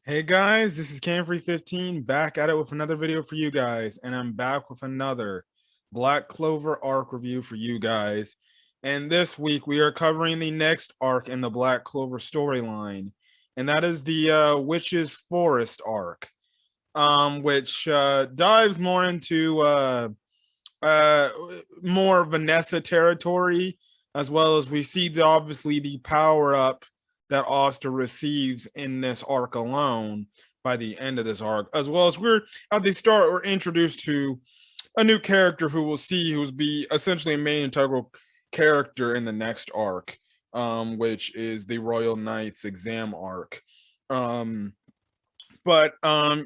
Hey guys, this is Camfrey15 back at it with another video for you guys, and I'm back with another Black Clover arc review for you guys. And this week we are covering the next arc in the Black Clover storyline, and that is the Witch's Forest arc, which dives more into uh, more Vanessa territory, as well as we see obviously the power up that Asta receives in this arc alone by the end of this arc, as well as we're at the start, we're introduced to a new character who we'll see who's be essentially a main integral character in the next arc, which is the Royal Knights exam arc.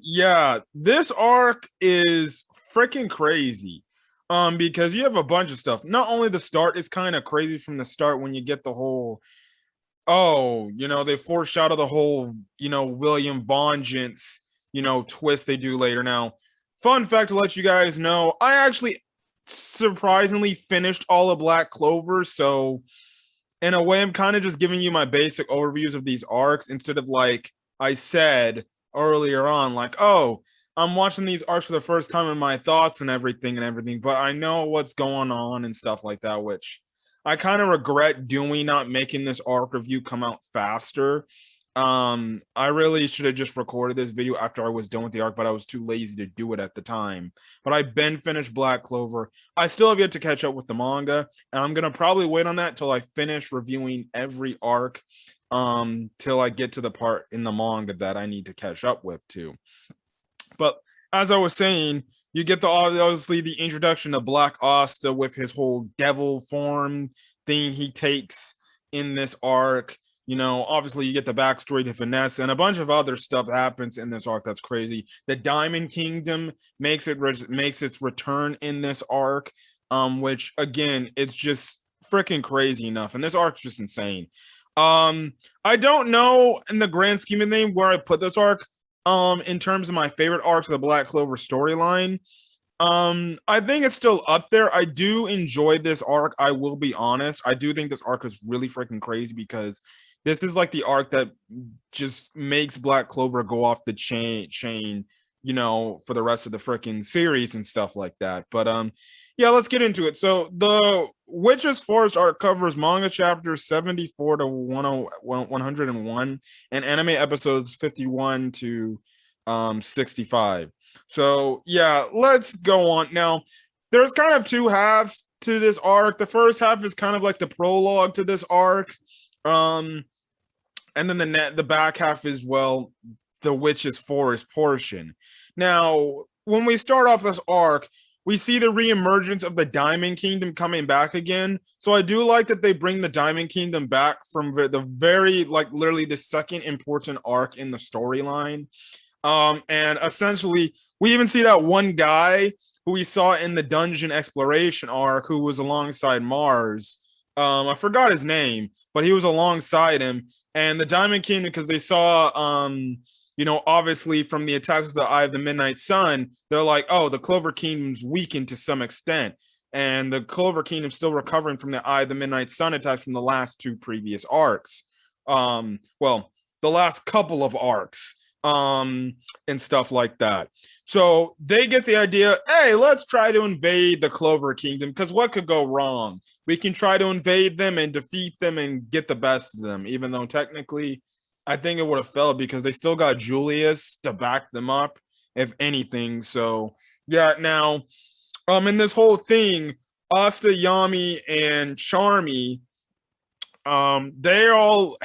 Yeah, this arc is freaking crazy. Because you have a bunch of stuff. Not only the start is kind of crazy from the start when you get the whole they foreshadow the whole, William Vengeance, twist they do later. Now, fun fact to let you guys know, I actually surprisingly finished all of Black Clover. So, in a way, I'm kind of just giving you my basic overviews of these arcs instead of like I said earlier on, like, oh, I'm watching these arcs for the first time and my thoughts and everything, but I know what's going on and stuff like that, which I kind of regret doing, not making this arc review come out faster. I really should have just recorded this video after I was done with the arc, but I was too lazy to do it at the time. But I've been finished Black Clover. I still have yet to catch up with the manga, and I'm gonna probably wait on that till I finish reviewing every arc, till I get to the part in the manga that I need to catch up with too. But as I was saying, you get obviously the introduction of Black Asta with his whole devil form thing he takes in this arc. Obviously you get the backstory to Vanessa and a bunch of other stuff happens in this arc that's crazy. The Diamond Kingdom makes its return in this arc, which again, it's just freaking crazy enough. And this arc's just insane. I don't know in the grand scheme of things where I put this arc in terms of my favorite arcs of the Black Clover storyline. I think it's still up there. I do enjoy this arc. I will be honest. I do think this arc is really freaking crazy because this is like the arc that just makes Black Clover go off the chain, for the rest of the freaking series and stuff like that. But yeah, let's get into it. So the Witch's Forest arc covers manga chapters 74 to 101 and anime episodes 51 to 65. So yeah, let's go on. Now, there's kind of two halves to this arc. The first half is kind of like the prologue to this arc. And then the back half is, well, the Witch's Forest portion. Now, when we start off this arc, we see the reemergence of the Diamond Kingdom coming back again. So I do like that they bring the Diamond Kingdom back from the very, like, literally the second important arc in the storyline. And essentially, we even see that one guy who we saw in the dungeon exploration arc who was alongside Mars. I forgot his name, but he was alongside him. And the Diamond Kingdom, because they saw, obviously from the attacks of the Eye of the Midnight Sun, they're like, oh, the Clover Kingdom's weakened to some extent. And the Clover Kingdom's still recovering from the Eye of the Midnight Sun attacks from the last two previous arcs. The last couple of arcs, and stuff like that. So they get the idea, hey, let's try to invade the Clover Kingdom, because what could go wrong? We can try to invade them and defeat them and get the best of them, even though technically I think it would have failed because they still got Julius to back them up, if anything. So yeah, now in this whole thing, Asta, Yami, and Charmy, they all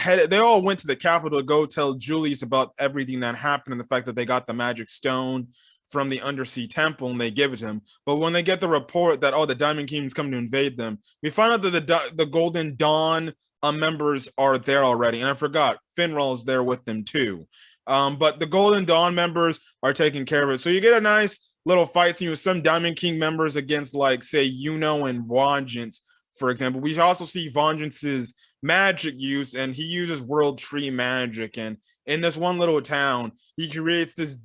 went to the capital to go tell Julius about everything that happened and the fact that they got the magic stone from the undersea temple and they give it to him. But when they get the report that the Diamond Kingdom's coming to invade them, we find out that the Golden Dawn members are there already. And I forgot, Finral is there with them too. But the Golden Dawn members are taking care of it. So you get a nice little fight scene with some Diamond King members against, like, say, Yuno and Vengeance, for example. We also see Vengeance's magic use, and he uses world tree magic. And in this one little town, he creates this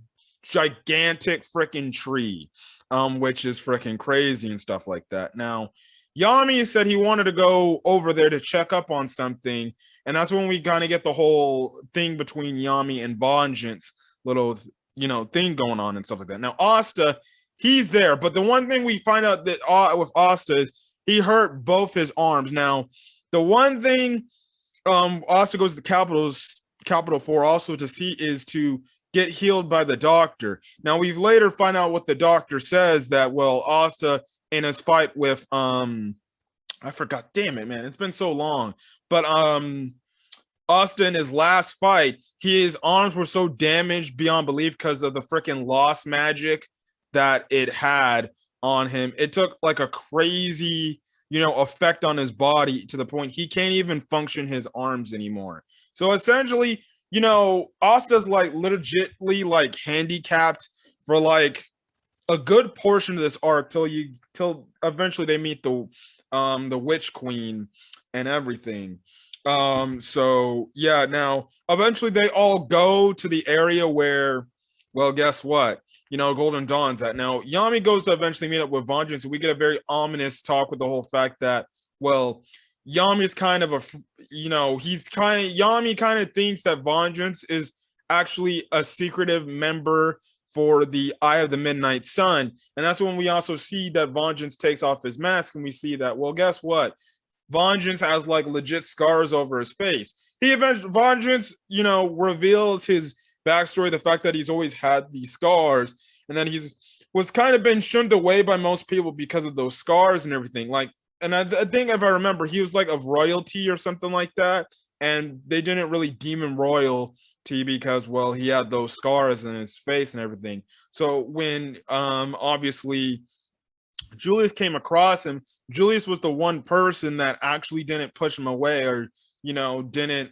gigantic freaking tree, which is freaking crazy and stuff like that. Now, Yami said he wanted to go over there to check up on something, and that's when we kind of get the whole thing between Yami and Vengeance. little thing going on and stuff like that. Now Asta, he's there, but the one thing we find out that with Asta is he hurt both his arms. Now the one thing Asta goes to Capital for also to see is to get healed by the doctor. Now we've later find out what the doctor says, that well, Asta in his fight with I forgot, damn it, man, it's been so long. But Asta in his last fight, his arms were so damaged beyond belief because of the freaking lost magic that it had on him. It took like a crazy effect on his body to the point he can't even function his arms anymore. So essentially, Asta's like legitly like handicapped for like a good portion of this arc till eventually they meet the Witch Queen and everything. So yeah, now eventually they all go to the area where, well, guess what? Golden Dawn's at. Now, Yami goes to eventually meet up with Vengeance, and we get a very ominous talk with the whole fact that, well, Yami's kind of Yami kind of thinks that Vengeance is actually a secretive member for the Eye of the Midnight Sun. And that's when we also see that Vengeance takes off his mask, and we see that, well, guess what? Vengeance has like legit scars over his face. Vengeance, reveals his backstory, the fact that he's always had these scars, and then he's was kind of been shunned away by most people because of those scars and everything. Like, and I think if I remember, he was like of royalty or something like that, and they didn't really deem him royalty because, well, he had those scars in his face and everything. So when obviously Julius came across him, Julius was the one person that actually didn't push him away or didn't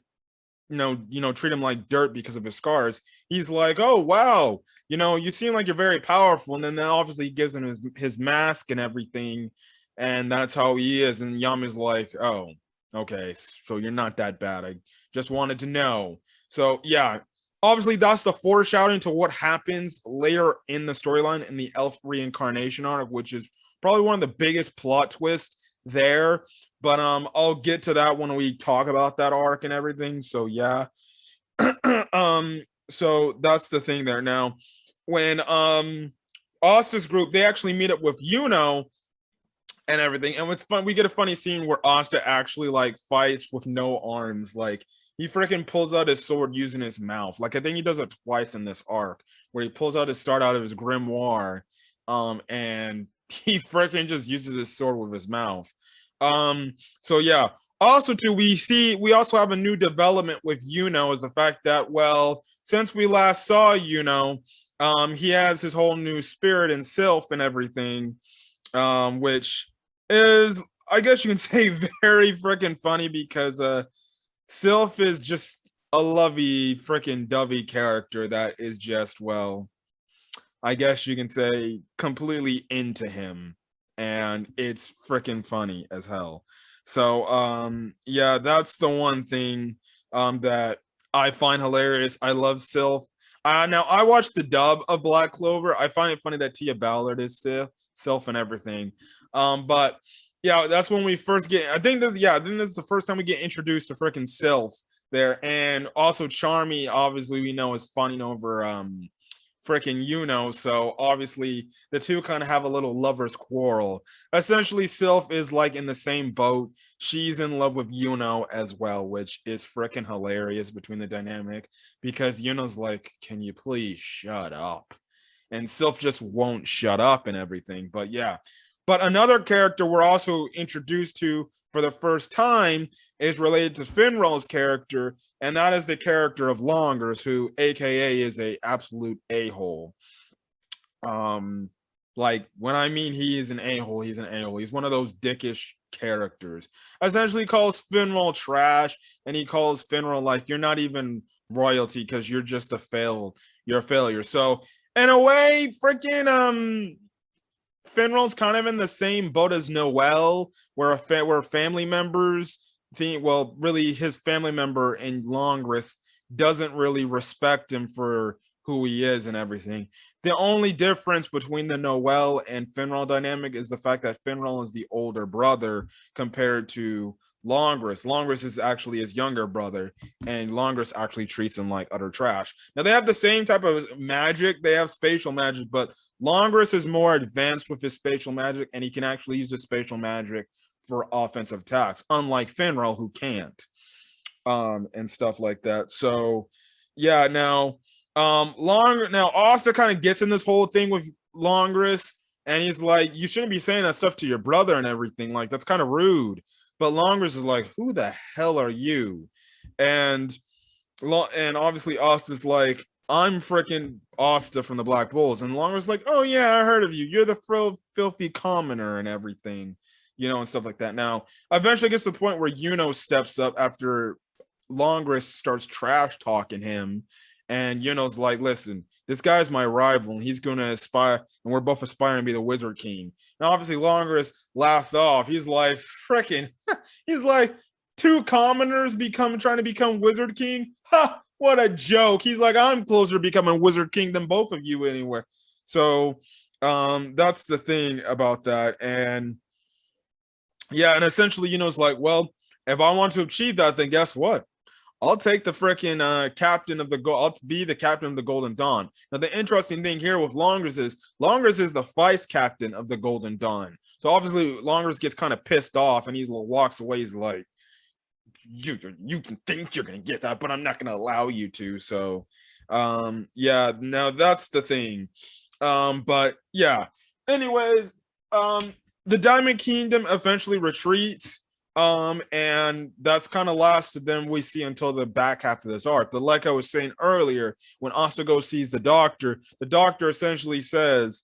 treat him like dirt because of his scars. He's like, oh wow, you seem like you're very powerful, and then obviously he gives him his mask and everything, and that's how he is. And Yami's like, oh, okay, so you're not that bad. I just wanted to know. So yeah, obviously that's the foreshadowing to what happens later in the storyline in the Elf reincarnation arc, which is probably one of the biggest plot twists there. But I'll get to that when we talk about that arc and everything. So yeah. So that's the thing there. Now, when Asta's group, they actually meet up with Yuno and everything. And what's fun, we get a funny scene where Asta actually like fights with no arms. Like, he freaking pulls out his sword using his mouth. Like, I think he does it twice in this arc, where he pulls out his sword out of his grimoire, and he freaking just uses his sword with his mouth. So yeah. Also too, we also have a new development with Yuno, is the fact that, well, since we last saw Yuno, he has his whole new spirit and Sylph and everything, which is, I guess you can say, very freaking funny because Sylph is just a lovey freaking dovey character that is just, well, I guess you can say completely into him, and it's freaking funny as hell. So yeah, that's the one thing that I find hilarious. I love Sylph. Now I watched the dub of Black Clover. I find it funny that Tia Ballard is Sylph and everything. But yeah, that's when we first get, I think this is the first time we get introduced to freaking Sylph there. And also Charmy, obviously we know, is fawning over freaking Yuno. So obviously the two kind of have a little lover's quarrel. Essentially, Sylph is like in the same boat. She's in love with Yuno as well, which is freaking hilarious between the dynamic, because Yuno's like, can you please shut up? And Sylph just won't shut up and everything. But yeah. But another character we're also introduced to for the first time is related to Finral's character, and that is the character of Longers, who AKA is a absolute a-hole. Like, when I mean he is an a-hole, he's an a-hole. He's one of those dickish characters. Essentially calls Finral trash, and he calls Finral like, you're not even royalty because you're just you're a failure. So in a way, freaking Finral's kind of in the same boat as Noel, where family members think, well, really his family member in Longris doesn't really respect him for who he is and everything. The only difference between the Noel and Finral dynamic is the fact that Finral is the older brother compared to Longris. Longris is actually his younger brother, and Longris actually treats him like utter trash. Now they have the same type of magic. They have spatial magic, but Longris is more advanced with his spatial magic, and he can actually use his spatial magic for offensive attacks, unlike Finral, who can't. And stuff like that. So yeah, now Asta kind of gets in this whole thing with Longris, and he's like, you shouldn't be saying that stuff to your brother and everything. Like, that's kind of rude. But Longris is like, who the hell are you? And obviously Asta's like, I'm freaking Asta from the Black Bulls. And Longris is like, oh yeah, I heard of you. You're the filthy commoner and everything, and stuff like that. Now, eventually gets to the point where Yuno steps up after Longris starts trash talking him, and Yuno's like, listen, this guy's my rival, and he's gonna aspire, and we're both aspiring to be the Wizard King. Now, obviously, Longris laughs off. He's like, freaking, he's like, two commoners trying to become Wizard King? Ha! What a joke. He's like, I'm closer to becoming Wizard King than both of you anywhere. So that's the thing about that. And yeah, and essentially, it's like, well, if I want to achieve that, then guess what? I'll take the freaking captain of the I'll be the captain of the Golden Dawn. Now, the interesting thing here with Longris is the vice captain of the Golden Dawn. So obviously, Longris gets kind of pissed off, and he walks away. He's like, you can think you're gonna get that, but I'm not gonna allow you to. So yeah, now that's the thing. But yeah, anyways, the Diamond Kingdom eventually retreats, and that's kind of last then we see until the back half of this arc. But like I was saying earlier, when Asta sees the doctor essentially says,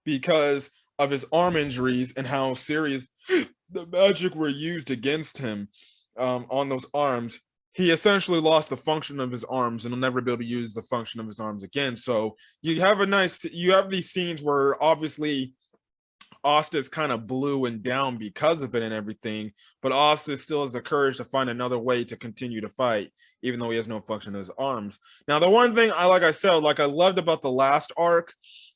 because of his arm injuries and how serious the magic were used against him on those arms, he essentially lost the function of his arms and will never be able to use the function of his arms again. So you have these scenes where obviously Asta is kind of blue and down because of it and everything, but Asta still has the courage to find another way to continue to fight, even though he has no function of his arms. Now, the one thing I loved about the last arc,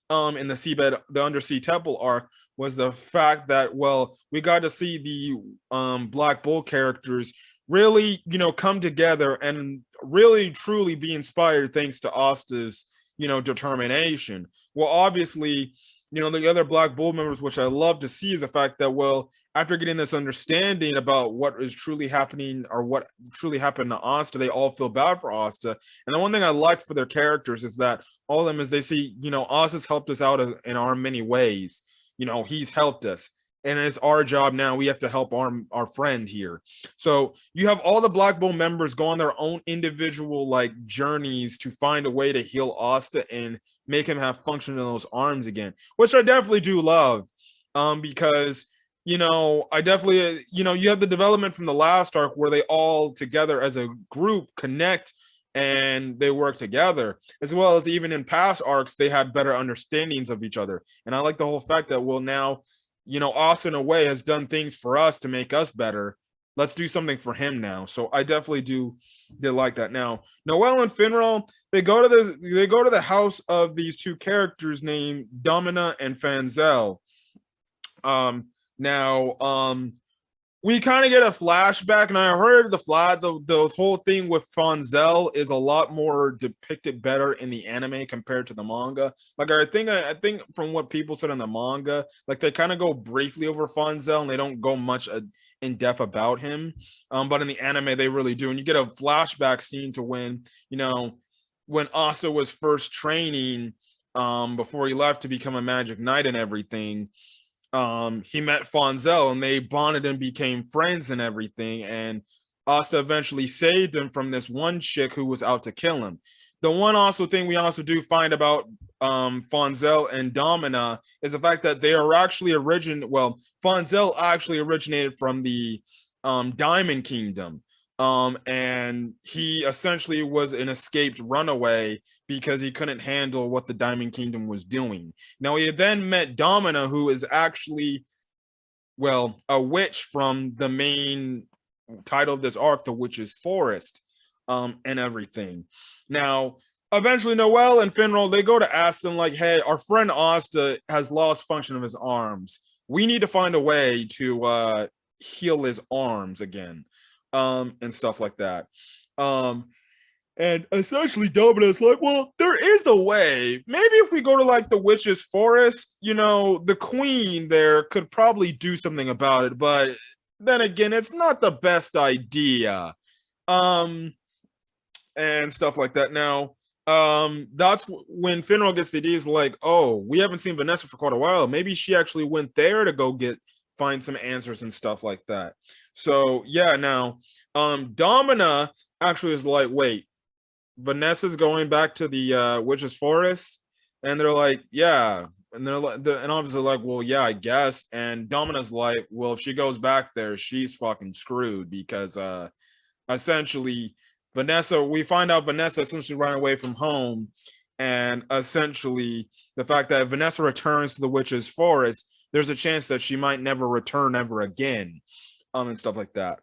in the Undersea Temple arc, was the fact that, well, we got to see the Black Bull characters really, come together and really truly be inspired thanks to Asta's, determination. Well, obviously, the other Black Bull members, which I love to see, is the fact that, well, after getting this understanding about what is truly happening or what truly happened to Asta, they all feel bad for Asta. And the one thing I like for their characters is that all of them is they see, Asta's helped us out in our many ways. He's helped us. And it's our job now. We have to help our friend here. So you have all the Black Bull members go on their own individual journeys to find a way to heal Asta and make him have function in those arms again, which I definitely do love. Because I definitely, you have the development from the last arc where they all together as a group connect and they work together, as well as even in past arcs, they had better understandings of each other. And I like the whole fact that, well, now, Asta in a way has done things for us to make us better. Let's do something for him now. So I definitely did like that. Now, Noelle and Finral, they go to the house of these two characters named Domina and Fanzel. We kind of get a flashback, and I heard the whole thing with Fanzel is a lot more depicted better in the anime compared to the manga. I think from what people said in the manga, they kind of go briefly over Fanzel and they don't go much in depth about him. But in the anime they really do, and you get a flashback scene to when Asta was first training before he left to become a magic knight and everything. He met Fanzel and they bonded and became friends and everything, and Asta eventually saved him from this one chick who was out to kill him. The one thing we also do find about Fanzel and Domina is the fact that they are actually Fanzel actually originated from the Diamond Kingdom. And he essentially was an escaped runaway because he couldn't handle what the Diamond Kingdom was doing. Now, he then met Domina, who is actually, a witch from the main title of this arc, The Witch's Forest, and everything. Now, eventually, Noelle and Finral, they go to Asta and hey, our friend Asta has lost function of his arms. we need to find a way to heal his arms again, and stuff like that. And essentially Domina's like, well, there is a way. Maybe if we go to like the witch's forest, the queen there could probably do something about it, but then again, it's not the best idea. And stuff like that. Now, that's when Finral gets the idea, is like, oh, we haven't seen Vanessa for quite a while. Maybe she actually went there to go find some answers and stuff like that. So yeah, now Domina actually is like, wait, Vanessa's going back to the witch's forest, and they're like, yeah, and they're like, and obviously like, well, yeah, I guess. And Domina's like, well, if she goes back there, she's fucking screwed, because essentially we find out Vanessa essentially ran away from home, and essentially the fact that if Vanessa returns to the witch's forest, there's a chance that she might never return ever again, and stuff like that.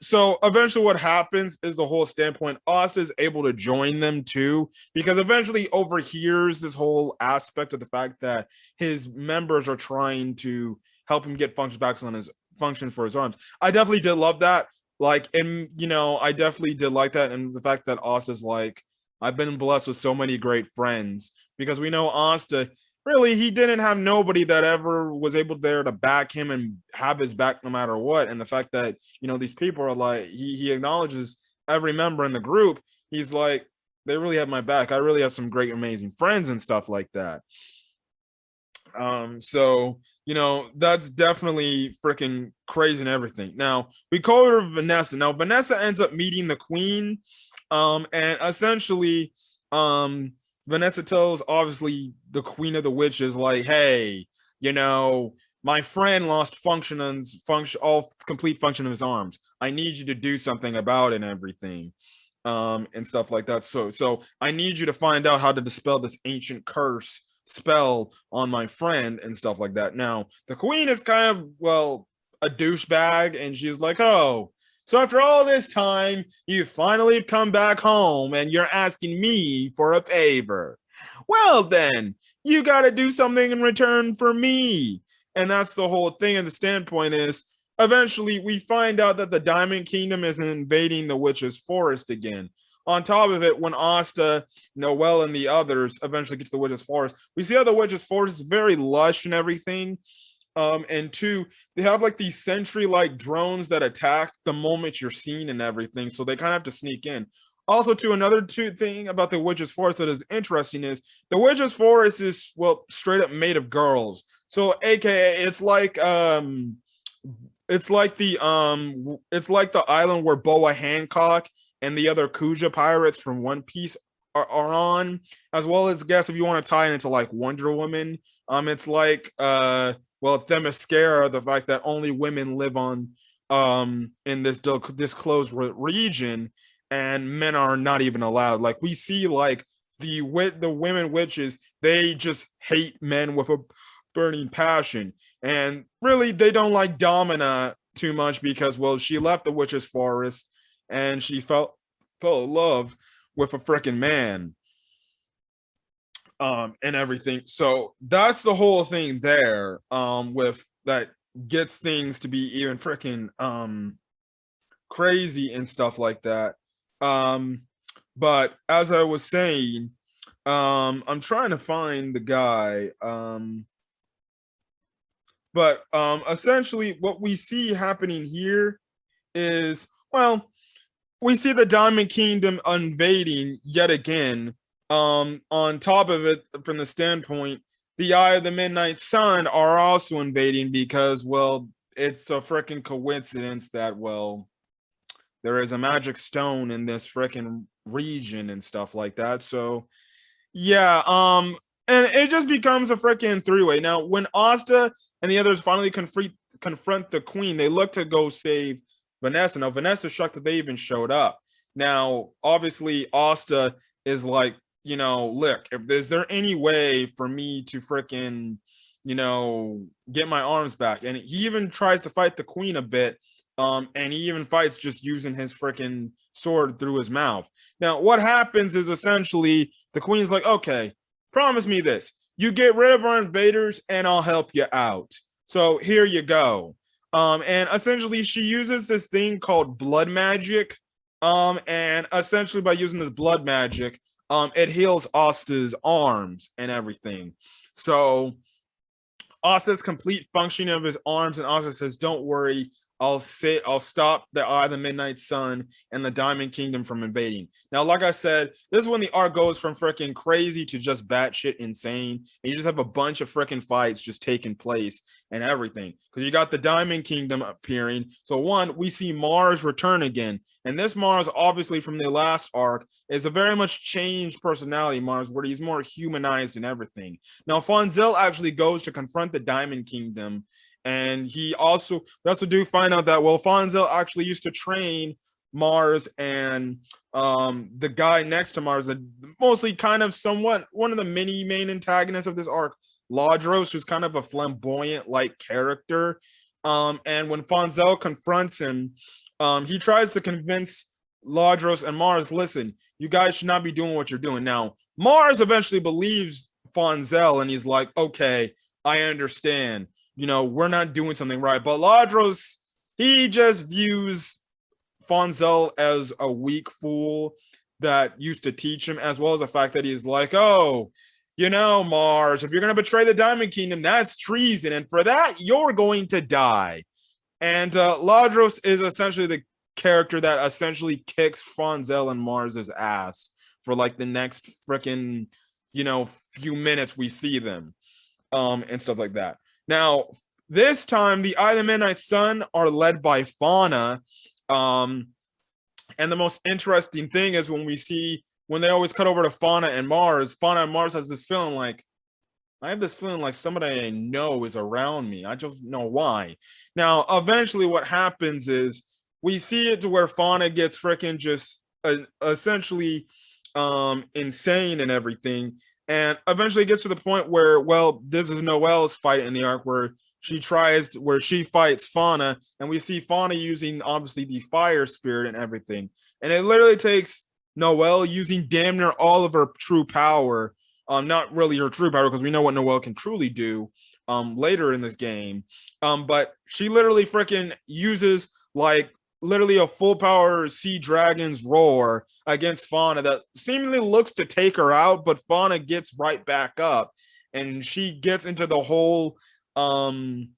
So eventually what happens is the whole standpoint, Asta is able to join them too, because eventually overhears this whole aspect of the fact that his members are trying to help him get function for his arms. I definitely did love that. Like, and I definitely did like that. And the fact that Asta's like, I've been blessed with so many great friends, because we know Asta, really, he didn't have nobody that ever was able there to back him and have his back no matter what. And the fact that, these people are like, he acknowledges every member in the group. He's like, they really have my back. I really have some great, amazing friends and stuff like that. So, that's definitely freaking crazy and everything. Now, we call her Vanessa. Now, Vanessa ends up meeting the queen. And essentially, Vanessa tells, obviously, the queen of the witches, like, hey, my friend lost complete function of his arms. I need you to do something about it and everything, and stuff like that. So I need you to find out how to dispel this ancient curse spell on my friend and stuff like that. Now, the queen is kind of, well, a douchebag, and she's like, oh, so after all this time, you finally come back home and you're asking me for a favor. Well, then, you got to do something in return for me. And that's the whole thing. And the standpoint is, eventually, we find out that the Diamond Kingdom is invading the witch's forest again. On top of it, when Asta, Noelle, and the others eventually get to the witch's forest, we see how the witch's forest is very lush and everything. And two, they have like these sentry-like drones that attack the moment you're seen and everything, so they kind of have to sneak in. Also, another thing about the witch's forest that is interesting is the witch's forest is, well, straight up made of girls. So, AKA, it's like the island where Boa Hancock and the other Kuja pirates from One Piece are on, as well as, guess, if you want to tie it into like Wonder Woman, it's like Themyscira, the fact that only women live on in this disclosed region, and men are not even allowed. Like, we see like the women witches, they just hate men with a burning passion, and really they don't like Domina too much because, well, she left the witch's forest and she fell in love with a freaking man. And everything. So that's the whole thing there, with that gets things to be even freaking crazy and stuff like that. But as I was saying, I'm trying to find the guy. But essentially what we see happening here is, well, we see the Diamond Kingdom invading yet again. On top of it, from the standpoint, the Eye of the Midnight Sun are also invading because, well, it's a freaking coincidence that, well, there is a magic stone in this freaking region and stuff like that. So, yeah, and it just becomes a freaking three-way. Now, when Asta and the others finally confront the queen, they look to go save Vanessa. Now, Vanessa's shocked that they even showed up. Now, obviously, Asta is like, look, is there any way for me to freaking, get my arms back? And he even tries to fight the queen a bit. And he even fights just using his freaking sword through his mouth. Now, what happens is essentially the queen's like, okay, promise me this. You get rid of our invaders and I'll help you out. So here you go. And essentially she uses this thing called blood magic. And essentially by using this blood magic, it heals Asta's arms and everything. So Asta's complete functioning of his arms, and Asta says, "Don't worry, I'll stop the Eye of the Midnight Sun and the Diamond Kingdom from invading." Now, like I said, this is when the arc goes from freaking crazy to just batshit insane, and you just have a bunch of freaking fights just taking place and everything. Because you got the Diamond Kingdom appearing. So one, we see Mars return again, and this Mars, obviously from the last arc, is a very much changed personality Mars, where he's more humanized and everything. Now, Fonzel actually goes to confront the Diamond Kingdom, and we also do find out that, well, Fonzel actually used to train Mars and the guy next to Mars, the mostly kind of somewhat one of the mini main antagonists of this arc, Ladros, who's kind of a flamboyant like character. And when Fonzel confronts him, he tries to convince Ladros and Mars, listen, you guys should not be doing what you're doing. Now, Mars eventually believes Fonzel, and he's like, okay, I understand. We're not doing something right. But Ladros, he just views Fonzel as a weak fool that used to teach him, as well as the fact that he's like, oh, Mars, if you're going to betray the Diamond Kingdom, that's treason. And for that, you're going to die. And Ladros is essentially the character that essentially kicks Fonzel and Mars's ass for like the next freaking, few minutes we see them and stuff like that. Now, this time, the Eye of the Midnight Sun are led by Fauna. And the most interesting thing is when they always cut over to Fauna and Mars has this feeling like, I have this feeling like somebody I know is around me. I just know why. Now, eventually what happens is we see it to where Fauna gets freaking just essentially insane and everything. And eventually gets to the point where, well, this is Noelle's fight in the arc where she fights Fauna, and we see Fauna using obviously the fire spirit and everything. And it literally takes Noelle using damn near all of her true power. Not really her true power, because we know what Noelle can truly do later in this game. But she literally freaking uses like literally a full power sea dragon's roar against Fauna that seemingly looks to take her out, but Fauna gets right back up, and she gets into the whole same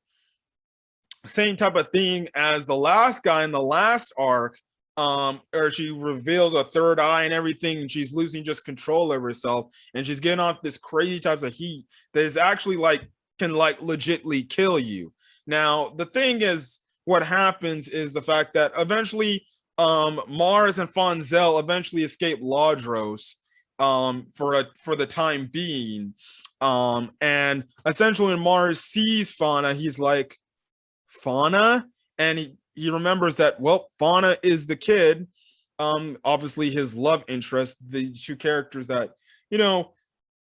type of thing as the last guy in the last arc, or she reveals a third eye and everything, and she's losing just control of herself, and she's getting off this crazy types of heat that is actually like can like legitly kill you. Now, the thing is, what happens is the fact that eventually Mars and Fonzel eventually escape Ladros for the time being. And essentially when Mars sees Fauna, he's like, Fauna? And he remembers that, well, Fauna is the kid, obviously his love interest, the two characters that, in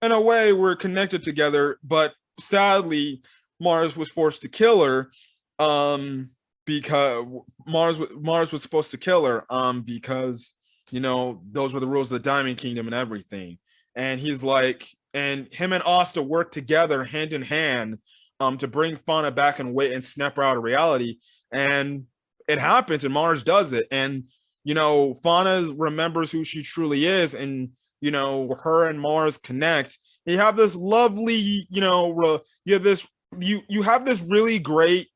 a way were connected together, but sadly Mars was forced to kill her, because Mars was supposed to kill her, because those were the rules of the Diamond Kingdom and everything. And he's like, and him and Asta work together hand in hand to bring Fauna back and wait and snap her out of reality. And it happens, and Mars does it. And Fauna remembers who she truly is, and her and Mars connect. You have this lovely, you have this really great,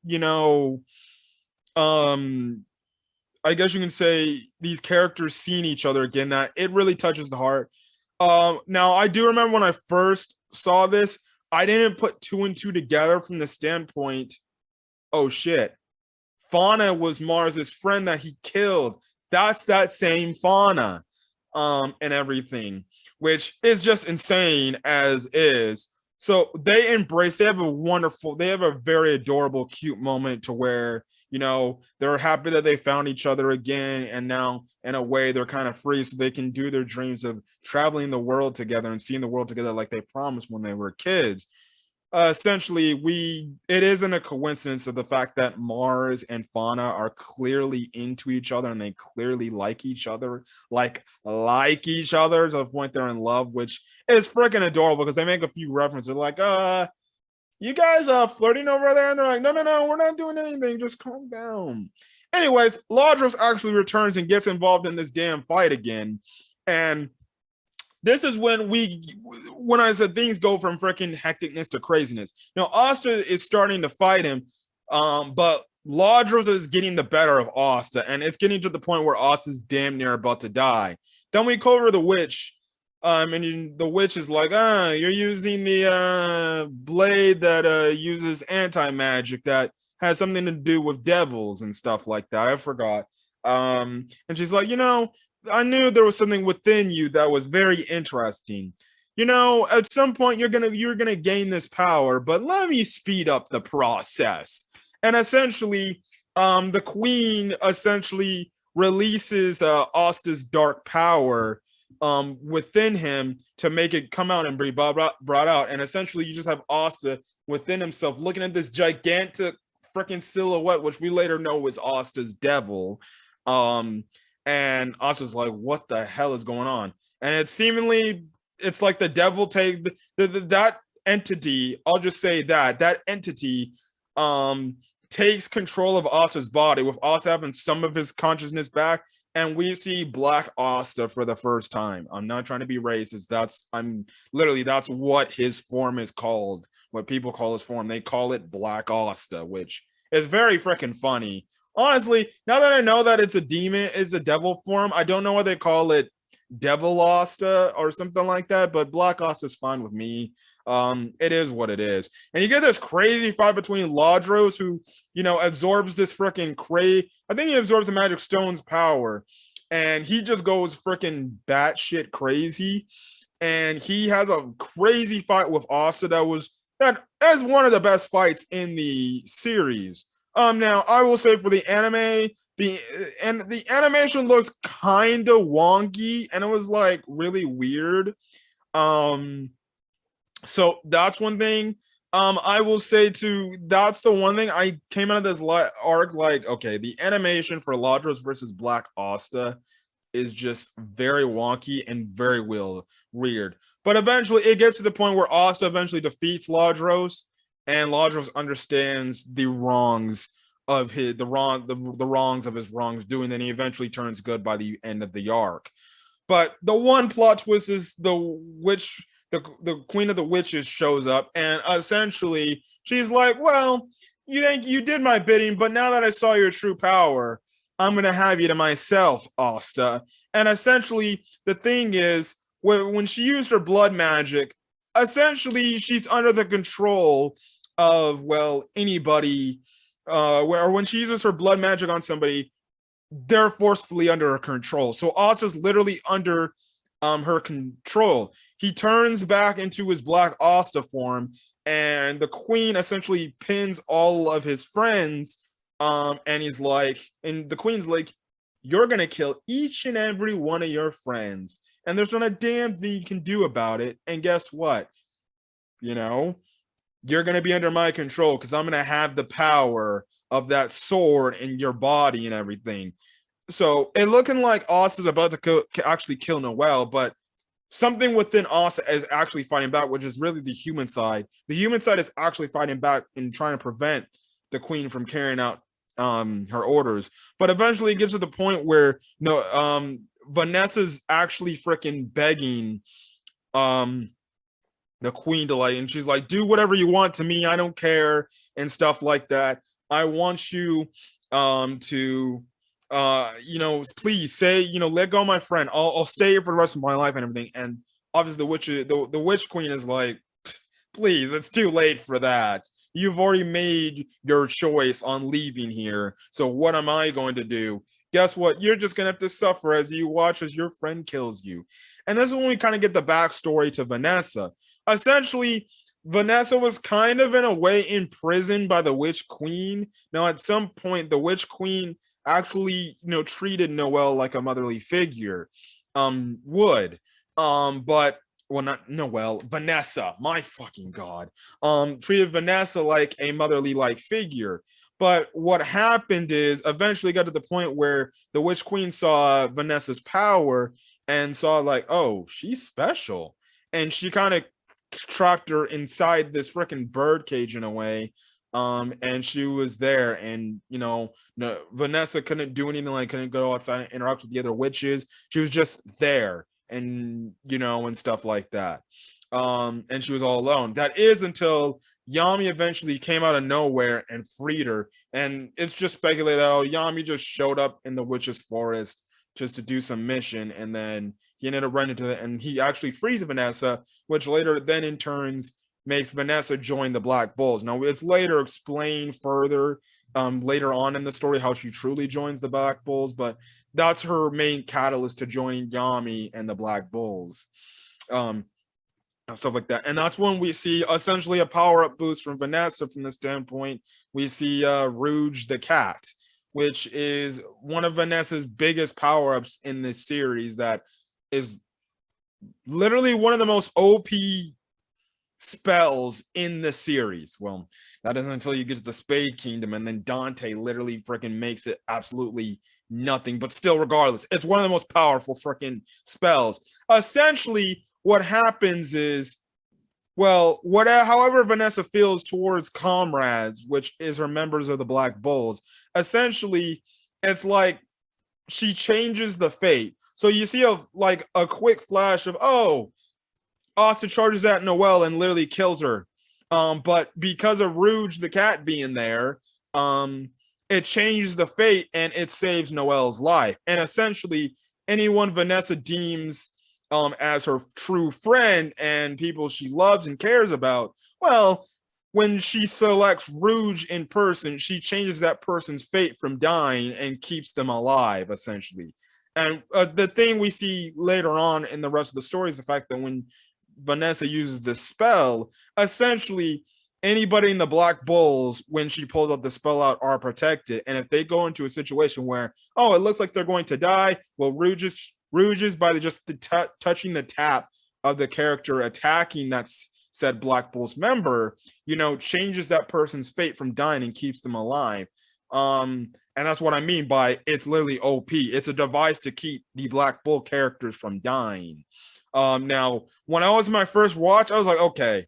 I guess you can say these characters seeing each other again, that it really touches the heart. Now I do remember when I first saw this, I didn't put two and two together from the standpoint, oh shit, Fauna was Mars's friend that he killed. That's that same Fauna, and everything, which is just insane as is. So they have a very adorable, cute moment to where, they're happy that they found each other again. And now in a way they're kind of free, so they can do their dreams of traveling the world together and seeing the world together like they promised when they were kids. Essentially, it isn't a coincidence of the fact that Mars and Fauna are clearly into each other, and they clearly like each other, like each other to the point they're in love, which is freaking adorable, because they make a few references like, you guys flirting over there? And they're like, no, we're not doing anything. Just calm down. Anyways, Ladros actually returns and gets involved in this damn fight again. And this is when I said things go from freaking hecticness to craziness. Asta is starting to fight him, but Ladros is getting the better of Asta, and it's getting to the point where Asta's damn near about to die. Then we cover the witch, and the witch is like, you're using the blade that uses anti-magic that has something to do with devils and stuff like that. I forgot. And she's like, I knew there was something within you that was very interesting. At some point you're gonna gain this power, but let me speed up the process. And essentially, the queen essentially releases Asta's dark power within him to make it come out and be brought out. And essentially, you just have Asta within himself looking at this gigantic freaking silhouette, which we later know was Asta's devil. And Asta's like, what the hell is going on? And it's like the devil take that entity. I'll just say that entity takes control of Asta's body, with Asta having some of his consciousness back, and we see Black Asta for the first time. I'm not trying to be racist. That's what his form is called. What people call his form, they call it Black Asta, which is very freaking funny. Honestly, now that I know that it's a devil form, I don't know why they call it Devil Asta or something like that, but Black Asta is fine with me. It is what it is. And you get this crazy fight between Ladros, who, absorbs this freaking I think he absorbs the Magic Stone's power, and he just goes freaking batshit crazy. And he has a crazy fight with Asta that is one of the best fights in the series. Now I will say for the anime, the animation looks kind of wonky, and it was like really weird. So that's one thing. I will say too, that's the one thing I came out of this arc like, okay, the animation for Ladros versus Black Asta is just very wonky and very weird. But eventually it gets to the point where Asta eventually defeats Ladros, and Ladros understands the wrongs of the wrongs of his wrongs doing, and he eventually turns good by the end of the arc. But the one plot twist is the witch, the queen of the witches shows up, and essentially she's like, well, you think you did my bidding, but now that I saw your true power, I'm gonna have you to myself, Asta. And essentially the thing is, when she used her blood magic, essentially she's under the control of, well, anybody, or when she uses her blood magic on somebody, they're forcefully under her control. So Asta's literally under her control. He turns back into his Black Asta form, and the queen essentially pins all of his friends, and the queen's like, you're gonna kill each and every one of your friends, and there's not a damn thing you can do about it. And guess what? You're gonna be under my control, because I'm gonna have the power of that sword in your body and everything. So it looking like Asta's about to actually kill Noelle, but something within Asta is actually fighting back, which is really the human side. The human side is actually fighting back and trying to prevent the queen from carrying out her orders. But eventually it gets to the point where Vanessa's actually freaking begging the queen to, like, and she's like, do whatever you want to me, I don't care, and stuff like that. I want you to please say, let go of my friend. I'll stay here for the rest of my life and everything. And obviously the witch queen is like, please, it's too late for that. You've already made your choice on leaving here. So what am I going to do? Guess what? You're just gonna have to suffer as you watch as your friend kills you. And this is when we kind of get the backstory to Vanessa. Essentially, Vanessa was kind of in a way imprisoned by the witch queen. Now, at some point, the witch queen actually, treated Noelle like a motherly figure. But well, not Noelle, Vanessa, my fucking God, treated Vanessa like a motherly like figure. But what happened is eventually got to the point where the witch queen saw Vanessa's power and saw like, oh, she's special. And she kind of trapped her inside this freaking bird cage in a way. And she was there, and no, Vanessa couldn't do anything, like couldn't go outside and interact with the other witches. She was just there, and and stuff like that. And she was all alone. That is until Yami eventually came out of nowhere and freed her. And it's just speculated that Yami just showed up in the witch's forest just to do some mission, and then he ended up running into it, and he actually frees Vanessa, which later then in turns makes Vanessa join the Black Bulls. Now it's later explained further later on in the story how she truly joins the Black Bulls, but that's her main catalyst to joining Yami and the Black Bulls. Stuff like that. And that's when we see essentially a power-up boost from Vanessa. From the standpoint, we see Rouge the cat, which is one of Vanessa's biggest power-ups in this series, that is literally one of the most OP spells in the series. Well, that isn't until you get to the Spade Kingdom, and then Dante literally freaking makes it absolutely nothing. But still, regardless, it's one of the most powerful freaking spells. Essentially, what happens is, well, however Vanessa feels towards comrades, which is her members of the Black Bulls, essentially, it's like she changes the fate. So you see a quick flash of, Asta charges at Noelle and literally kills her. But because of Rouge the cat being there, it changes the fate and it saves Noelle's life. And essentially, anyone Vanessa deems as her true friend and people she loves and cares about, well, when she selects Rouge in person, she changes that person's fate from dying and keeps them alive, essentially. And the thing we see later on in the rest of the story is the fact that when Vanessa uses the spell, essentially anybody in the Black Bulls, when she pulls up the spell out, are protected. And if they go into a situation where, it looks like they're going to die, well, Rouge is by touching the tap of the character attacking that said Black Bulls member, changes that person's fate from dying and keeps them alive. And that's what I mean by it's literally OP. It's a device to keep the Black Bull characters from dying. Now, when I was in my first watch, I was like, okay,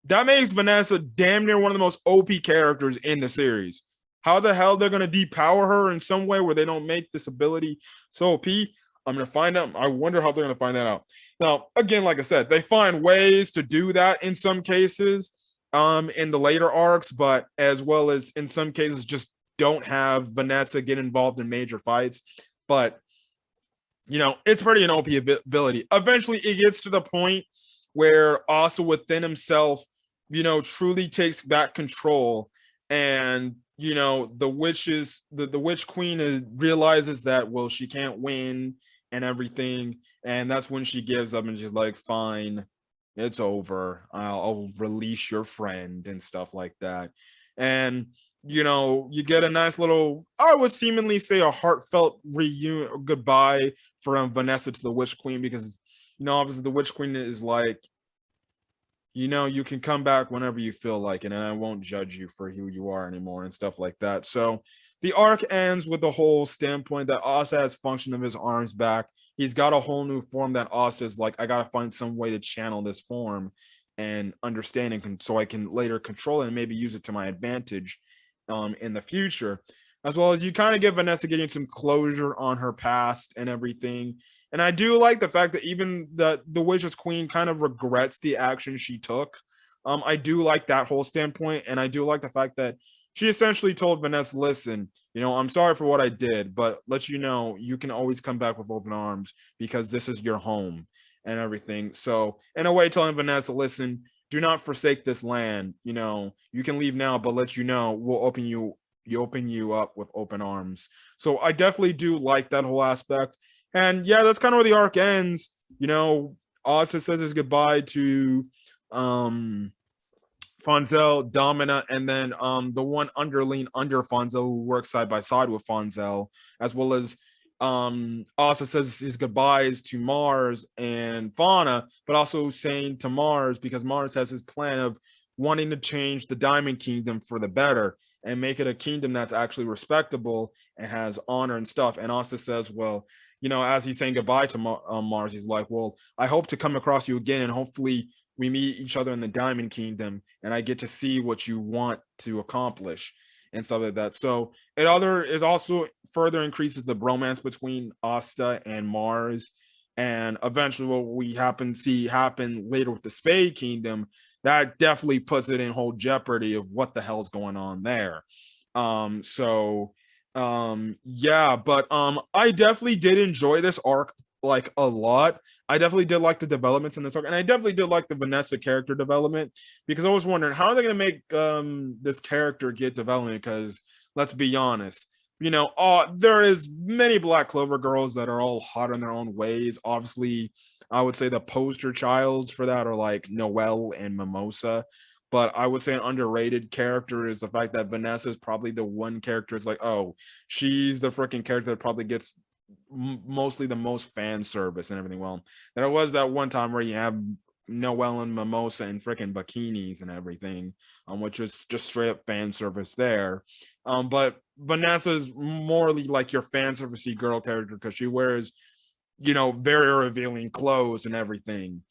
that makes Vanessa damn near one of the most OP characters in the series. How the hell they're going to depower her in some way where they don't make this ability so OP? I'm going to find out. I wonder how they're going to find that out. Now, again, like I said, they find ways to do that in some cases in the later arcs, but as well as in some cases just don't have Vanessa get involved in major fights. But, it's pretty an OP ability. Eventually, it gets to the point where Asta within himself, truly takes back control, and the witch queen realizes that, well, she can't win and everything, and that's when she gives up and she's like, fine, it's over, I'll release your friend and stuff like that. And you get a nice little, I would seemingly say, a heartfelt reunion goodbye from Vanessa to the witch queen, because obviously the witch queen is like, you can come back whenever you feel like it, and I won't judge you for who you are anymore and stuff like that. So the arc ends with the whole standpoint that Asta has function of his arms back. He's got a whole new form that Asta is like, I got to find some way to channel this form and understand it so I can later control it and maybe use it to my advantage in the future. As well as you kind of get Vanessa getting some closure on her past and everything. And I do like the fact that even the Witch's Queen kind of regrets the action she took. I do like that whole standpoint. And I do like the fact that she essentially told Vanessa, listen, I'm sorry for what I did, but let you can always come back with open arms because this is your home and everything. So in a way, telling Vanessa, listen, do not forsake this land. You can leave now, but we'll open you up with open arms. So I definitely do like that whole aspect. And yeah, that's kind of where the arc ends. Asta says his goodbye to Fonzel, Domina, and then the one underling under Fonzel who works side by side with Fonzel, as well as Asta says his goodbyes to Mars and Fauna, but also saying to Mars, because Mars has his plan of wanting to change the Diamond Kingdom for the better and make it a kingdom that's actually respectable and has honor and stuff. And Asta says, well, as he's saying goodbye to Mars, he's like, well, I hope to come across you again and hopefully we meet each other in the Diamond Kingdom, and I get to see what you want to accomplish and stuff like that. So it also further increases the bromance between Asta and Mars, and eventually what we see happen later with the Spade Kingdom, that definitely puts it in whole jeopardy of what the hell's going on there. So yeah, but I definitely did enjoy this arc like a lot. I definitely did like the developments in this arc, and I definitely did like the Vanessa character development, because I was wondering how are they going to make this character get development, because let's be honest, there is many Black Clover girls that are all hot in their own ways. Obviously, I would say the poster childs for that are like Noelle and Mimosa. But I would say an underrated character is the fact that Vanessa is probably the one character. It's like, oh, she's the freaking character that probably gets mostly the most fan service and everything. Well, there was that one time where you have Noelle and Mimosa in freaking bikinis and everything, which was just straight up fan service there. But Vanessa's morely like your fan servicey girl character, because she wears, very revealing clothes and everything.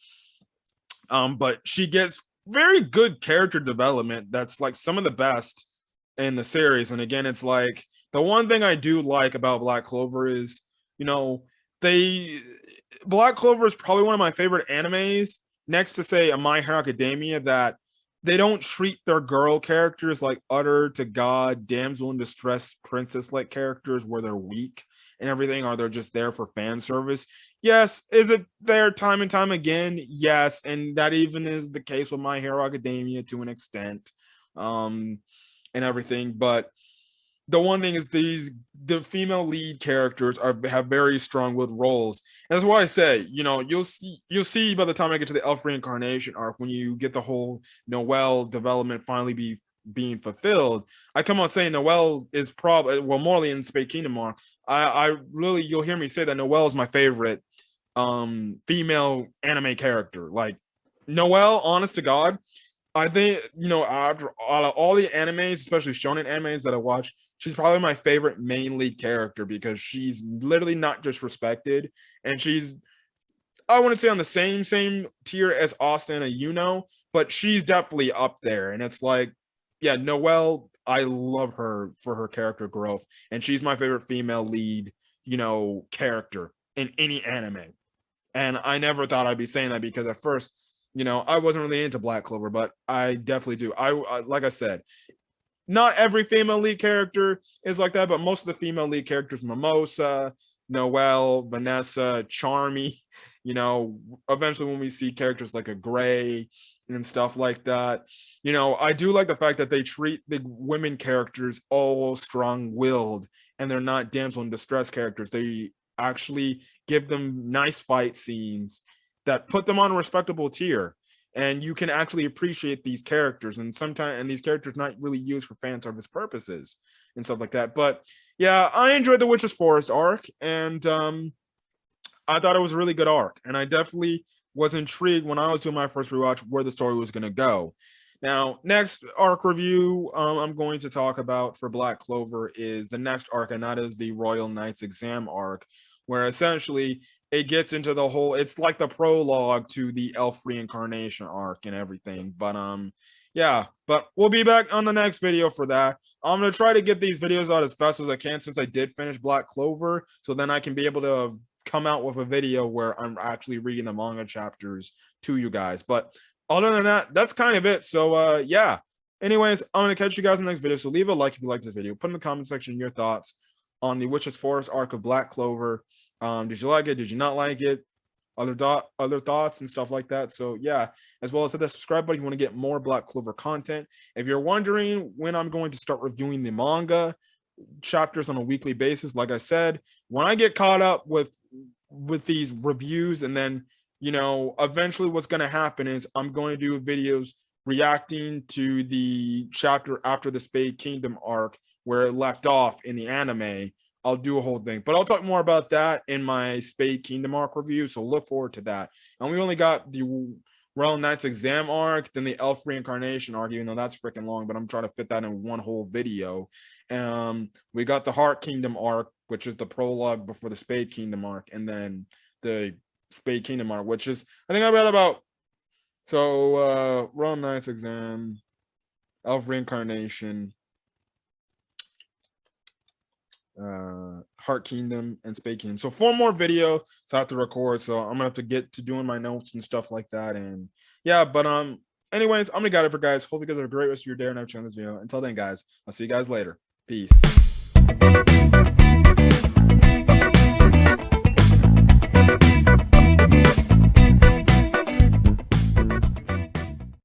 But she gets very good character development that's like some of the best in the series. And again, it's like the one thing I do like about Black Clover is, they Black Clover is probably one of my favorite animes, next to say a My Hero Academia, that they don't treat their girl characters like utter to god damsel in distress princess like characters where they're weak and everything, or they're just there for fan service. Yes, is it there time and time again? Yes, and that even is the case with My Hero Academia to an extent, and everything. But the one thing is the female lead characters have very strong-willed roles. And that's why I say, you'll see by the time I get to the Elf reincarnation arc, when you get the whole Noelle development finally being fulfilled. I come out saying Noelle is probably, well, morally in Spade Kingdom arc, I really, you'll hear me say that Noelle is my favorite female anime character. Like Noelle, honest to God, I think, after all the animes, especially shonen animes that I watch, she's probably my favorite main lead character, because she's literally not just respected, and she's, I wouldn't say on the same tier as Asta and Yuno, but she's definitely up there. And it's like, yeah, Noelle, I love her for her character growth, and she's my favorite female lead, character in any anime. And I never thought I'd be saying that, because at first, I wasn't really into Black Clover, but I definitely do. I like I said, not every female lead character is like that, but most of the female lead characters, Mimosa, Noelle, Vanessa, Charmy, eventually when we see characters like a Gray and stuff like that, I do like the fact that they treat the women characters all strong-willed, and they're not damsel in distress characters. They actually give them nice fight scenes that put them on a respectable tier, and you can actually appreciate these characters. And these characters not really used for fan service purposes and stuff like that. But yeah, I enjoyed the Witch's Forest arc, and I thought it was a really good arc, and I definitely was intrigued when I was doing my first rewatch where the story was going to go. Now, next arc review I'm going to talk about for Black Clover is the next arc, and that is the Royal Knights exam arc, where essentially it gets into the whole, it's like the prologue to the Elf reincarnation arc and everything. But yeah, but we'll be back on the next video for that. I'm going to try to get these videos out as fast as I can, since I did finish Black Clover, so then I can be able to come out with a video where I'm actually reading the manga chapters to you guys. But other than that, that's kind of it. So yeah, anyways, I'm going to catch you guys in the next video. So leave a like if you like this video. Put in the comment section your thoughts on the Witch's Forest arc of Black Clover. Did you like it? Did you not like it? Other thoughts and stuff like that. So yeah, as well as hit that subscribe button if you want to get more Black Clover content. If you're wondering when I'm going to start reviewing the manga chapters on a weekly basis, like I said, when I get caught up with these reviews, and then eventually what's going to happen is I'm going to do videos reacting to the chapter after the Spade Kingdom arc where it left off in the anime. I'll do a whole thing, but I'll talk more about that in my Spade Kingdom arc review, so look forward to that. And we only got the Royal Knights exam arc, then the Elf reincarnation arc, even though that's freaking long, but I'm trying to fit that in one whole video. We got the Heart Kingdom arc, which is the prologue before the Spade Kingdom arc, and then the Spade Kingdom arc, which is, I think I read about So Realm Knight's exam, Elf Reincarnation, Heart Kingdom, and Spade Kingdom. So 4 more videos so I have to record. So I'm gonna have to get to doing my notes and stuff like that. And yeah, but anyways, I'm gonna got it for guys. Hope you guys have a great rest of your day and have a chance this video. Until then, guys, I'll see you guys later. Peace.